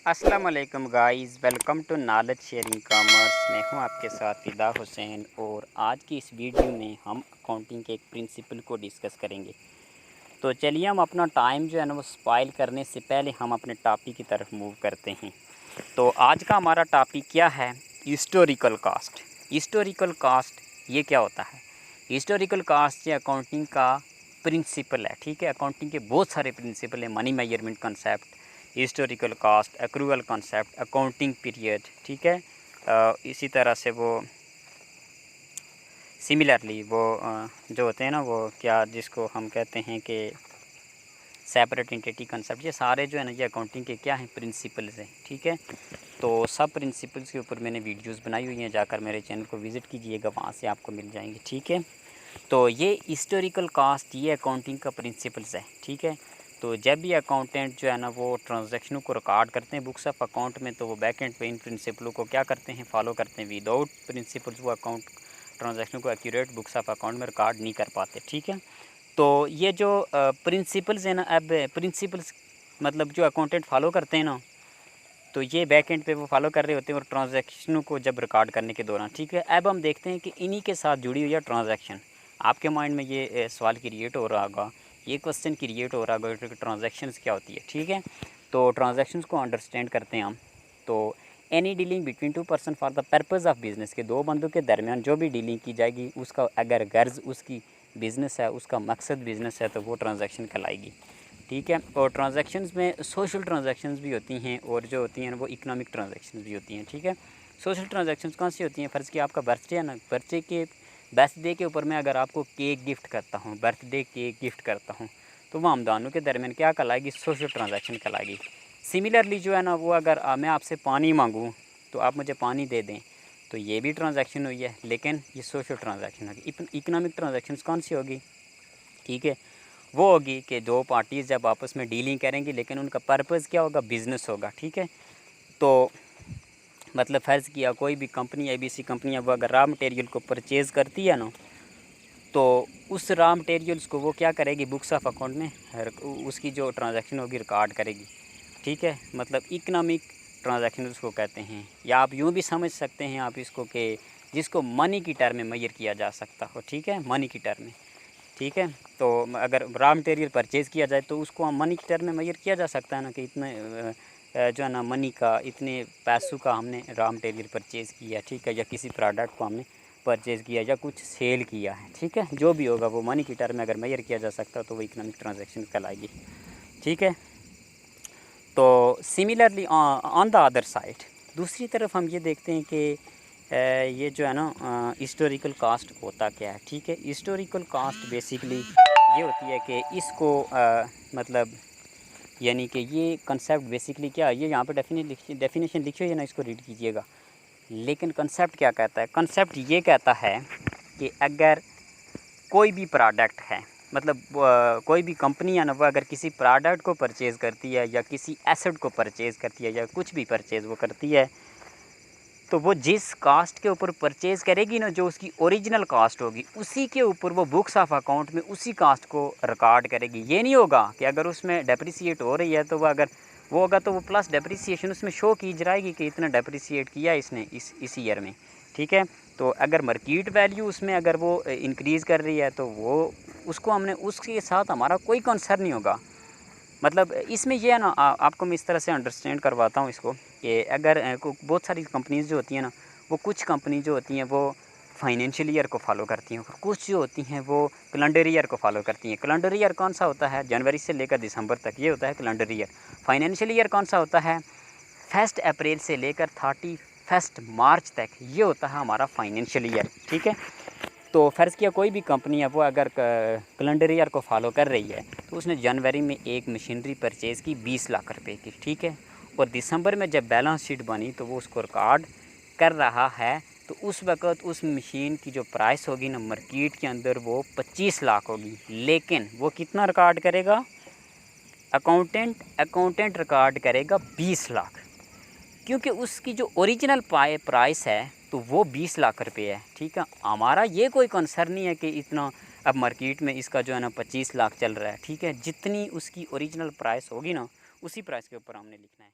अस्सलाम वालेकुम guys, welcome to knowledge sharing commerce. मैं हूं आपके साथ फिदा हुसैन और आज की इस वीडियो में हम अकाउंटिंग के एक प्रिंसिपल को डिस्कस करेंगे। तो चलिए हम अपना टाइम जो है ना वो स्पॉइल करने से पहले हम अपने टॉपिक की तरफ मूव करते हैं। तो आज का हमारा टॉपिक क्या है? Historical cast. हिस्टोरिकल कास्ट ये क्या होता है? हिस्टोरिकल कास्ट ये अकाउंटिंग का प्रिंसिपल है। ठीक है, अकाउंटिंग के बहुत सारे प्रिंसिपल हैं। Money measurement concept, historical cost, accrual concept, accounting period. ठीक है, इसी तरह से वो सिमिलरली वो जो होते हैं ना वो क्या जिसको हम कहते हैं कि सेपरेट एंटिटी कंसेप्ट, ये सारे जो है ना ये अकाउंटिंग के क्या हैं, प्रिंसिपल्स हैं। ठीक है, तो सब प्रिंसिपल्स के ऊपर मैंने वीडियोस बनाई हुई हैं, जाकर मेरे चैनल को विज़िट कीजिएगा, वहाँ से आपको मिल जाएंगे। ठीक है, तो ये हिस्टोरिकल कास्ट ये अकाउंटिंग का प्रिंसिपल्स है। ठीक है, तो जब भी अकाउंटेंट जो है ना वो ट्रांजैक्शनों को रिकॉर्ड करते हैं बुक्स ऑफ अकाउंट में, तो वो बैक एंड पे इन प्रिंसिपलों को क्या करते हैं, फॉलो करते हैं। विदाउट प्रिंसिपल्स वो अकाउंट ट्रांजैक्शन को एक्यूरेट बुक्स ऑफ अकाउंट में रिकॉर्ड नहीं कर पाते। ठीक है, तो ये जो प्रिंसिपल्स हैं ना, अब प्रिंसिपल्स मतलब जो अकाउंटेंट फॉलो करते हैं ना, तो ये बैक एंड पे वो फॉलो कर रहे होते हैं और ट्रांजैक्शनों को जब रिकॉर्ड करने के दौरान। ठीक है, अब हम देखते हैं कि इन्हीं के साथ जुड़ी हुई है ट्रांजैक्शन। आपके माइंड में ये सवाल क्रिएट हो रहा होगा, ये क्वेश्चन क्रिएट हो रहा होगा कि ट्रांजैक्शंस क्या होती है। ठीक है, तो ट्रांजैक्शंस को अंडरस्टैंड करते हैं हम। तो any dealing between two person for the purpose of business, के दो बंदों के दरमियान जो भी डीलिंग की जाएगी उसका अगर गर्ज उसकी बिज़नेस है, उसका मकसद बिज़नेस है, तो वो ट्रांजैक्शन कहलाएगी। ठीक है, और ट्रांजैक्शंस में सोशल ट्रांजैक्शंस भी होती हैं और जो होती हैं वो इकोनॉमिक ट्रांजैक्शंस भी होती हैं। ठीक है, सोशल ट्रांजैक्शंस कौन सी होती हैं? फ़र्ज़ कि आपका बर्थडे है ना, बर्थडे के ऊपर मैं अगर आपको केक गिफ्ट करता हूँ, बर्थडे केक गिफ्ट करता हूँ, तो वो हम दोनों के दरमियान क्या कहलाएगी? सोशल ट्रांजैक्शन कहलाएगी। सिमिलरली जो है ना वो अगर मैं आपसे पानी मांगूँ तो आप मुझे पानी दे दें, तो ये भी ट्रांजैक्शन हुई है, लेकिन ये सोशल ट्रांजैक्शन होगी। इकोनॉमिक ट्रांजैक्शंस कौन सी होगी? ठीक है, वो होगी कि दो पार्टीज़ जब आपस में डीलिंग करेंगी, लेकिन उनका पर्पज़ क्या होगा? बिज़नेस होगा। ठीक है, तो मतलब फ़र्ज़ किया कोई भी कंपनी, ABC कंपनी, अब अगर रॉ मटेरियल को परचेज़ करती है ना, तो उस रॉ मटेरियल्स को वो क्या करेगी? बुक्स ऑफ अकाउंट में उसकी जो ट्रांजैक्शन होगी रिकॉर्ड करेगी। ठीक है, मतलब इकोनॉमिक ट्रांजैक्शन उसको कहते हैं, या आप यूँ भी समझ सकते हैं आप इसको कि जिसको मनी की टर्म में मेजर किया जा सकता हो। ठीक है, मनी की टर्म में। ठीक है, तो अगर रॉ मटेरियल परचेज़ किया जाए तो उसको हम मनी की टर्म में मेजर किया जा सकता है ना, कि इतने जो है ना मनी का, इतने पैसों का हमने रॉ मटेरियल परचेज़ किया। ठीक है, या किसी प्रोडक्ट को हमने परचेज़ किया या कुछ सेल किया है। ठीक है, जो भी होगा वो मनी की टर्म में अगर मेजर किया जा सकता है तो वो इकोनॉमिक ट्रांजैक्शन कहलाएगी। ठीक है, तो similarly on the other side, दूसरी तरफ हम ये देखते हैं कि ये जो है ना हिस्टोरिकल कास्ट होता क्या है। ठीक है, हिस्टोरिकल कास्ट बेसिकली ये होती है कि इसको मतलब यानी कि ये कंसेप्ट बेसिकली क्या है, ये यहाँ पे डेफिनेशन लिखी हुई है ना, इसको रीड कीजिएगा। लेकिन कंसेप्ट क्या कहता है? कंसेप्ट ये कहता है कि अगर कोई भी प्रोडक्ट है, मतलब कोई भी कंपनी है ना, वो अगर किसी प्रोडक्ट को परचेज़ करती है या किसी एसेट को परचेज़ करती है या कुछ भी परचेज़ वो करती है, तो वो जिस कास्ट के ऊपर परचेज़ करेगी ना, जो उसकी ओरिजिनल कास्ट होगी, उसी के ऊपर वो बुक्स ऑफ अकाउंट में उसी कास्ट को रिकॉर्ड करेगी। ये नहीं होगा कि अगर उसमें डेप्रिसिएट हो रही है तो वो अगर वो होगा तो वो प्लस डेप्रिसिएशन उसमें शो की जाएगी कि इतना डेप्रिसिएट किया इसने इस ईयर में। ठीक है, तो अगर मार्केट वैल्यू उसमें अगर वो इंक्रीज़ कर रही है तो वो उसको हमने उसके साथ हमारा कोई कंसर्न नहीं होगा। मतलब इसमें ये है ना, आपको मैं इस तरह से अंडरस्टैंड करवाता हूँ इसको, कि अगर बहुत सारी कंपनीज़ जो होती हैं ना, वो कुछ कंपनी जो होती हैं वो फाइनेंशियल ईयर को फॉलो करती हैं, और कुछ जो होती हैं वो कैलेंडर ईयर को फॉलो करती हैं। कैलेंडर ईयर कौन सा होता है? जनवरी से लेकर दिसंबर तक, ये होता है कैलेंडर ईयर। फाइनेंशियल ईयर कौन सा होता है? 1 अप्रैल से लेकर 31 मार्च तक, ये होता है हमारा फाइनेंशियल ईयर। ठीक है, तो फ़र्ज़ किया कोई भी कंपनी है वो अगर कैलेंडर ईयर को फॉलो कर रही है, तो उसने जनवरी में एक मशीनरी परचेज़ की 20 लाख रुपए की। ठीक है, और दिसंबर में जब बैलेंस शीट बनी तो वो उसको रिकॉर्ड कर रहा है, तो उस वक़्त उस मशीन की जो प्राइस होगी ना मार्केट के अंदर वो 25 लाख होगी। लेकिन वो कितना रिकॉर्ड करेगा? अकाउंटेंट रिकॉर्ड करेगा 20 लाख, क्योंकि उसकी जो ओरिजिनल प्राइस है तो वो 20 लाख रुपए है। ठीक है, हमारा ये कोई कंसर्न नहीं है कि इतना अब मार्केट में इसका जो है ना 25 लाख चल रहा है। ठीक है, जितनी उसकी ओरिजिनल प्राइस होगी ना, उसी प्राइस के ऊपर हमने लिखना है।